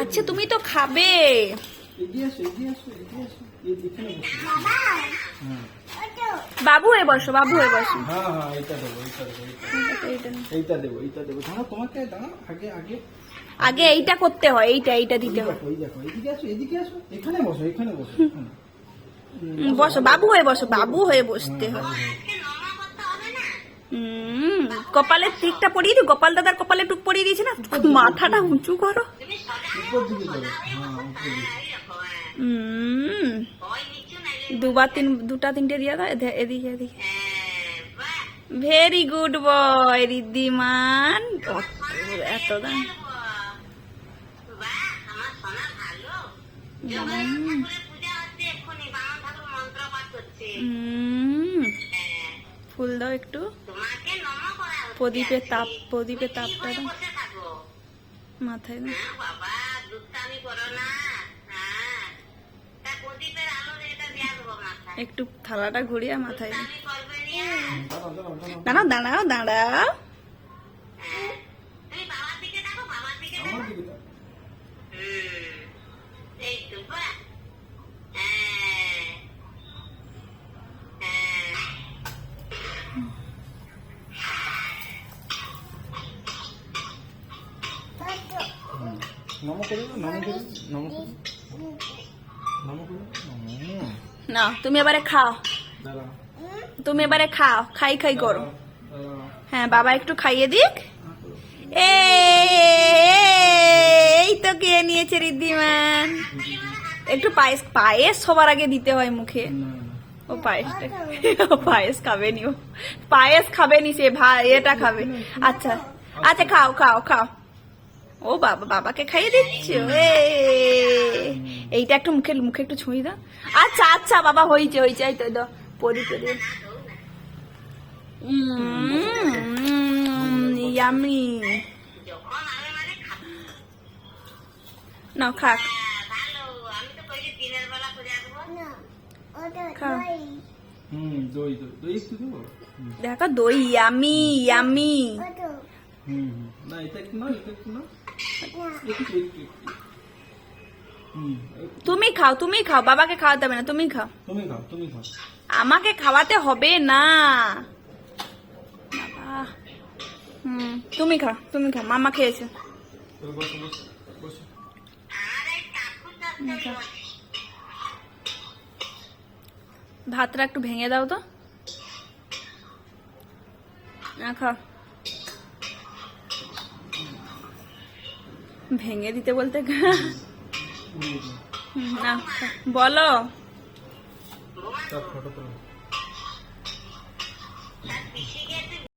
আচ্ছা তুমি তো খাবে। বাবু হয়ে বসো, বাবু হয়ে বসো। আগে এইটা করতে হয়, এইটা দিতে হয়। বসো, বাবু হয়ে বসো, বাবু হয়ে বসতে হয়। কপালের টিকটা পরিয়ে দিই, গোপাল দাদার কপালে টুক পরিয়ে দিয়েছে না, মাথাটা উঁচু করো। দুটা তিনটে দিয়ে দাও, এদিকে এদিকে। Very good boy Riddhiman. এত দাম। ফুল দাও একটু, প্রদীপের তাপটা দাও মাথায় দাও। একটু থালাটা ঘুরিয়ে মাথায় দাও। দাঁড়াও দাঁড়াও দাঁড়াও। না তুমি এবারে খাও, তুমি এবারে খাও, খাই খাই করো। হ্যাঁ বাবা একটু খাইয়ে দিক। এই তো কে নিয়েছে রিদ্ধিমান। একটু পায়েস সবার আগে দিতে হয় মুখে। ও পায়েস খাবে নি, ও পায়েস খাবে নি, সে ভাই এটা খাবে। আচ্ছা আচ্ছা খাও খাও খাও। ও বাবা, বাবাকে খাইয়ে দিচ্ছ। এইটা একটু মুখে একটু ছুঁই দাও। আচ্ছা আচ্ছা বাবা, হয়েছে হয়েছে। এই তো দাও পরিতে দিও। ইয়ামি। নাও খা। দেখো দই ইয়ামি ইয়ামি। তুমি খাও, তুমি খাও, বাবাকে খাওয়াতে হবে না, তুমি খাও। আমাকে খাওয়াতে হবে না বাবা। তুমি খাও, তুমি খাও, মামা খেয়েছে। ভাতটা একটু ভেঙে দাও তো। খাও। ভেঙে দিতে বলতে না, বলো।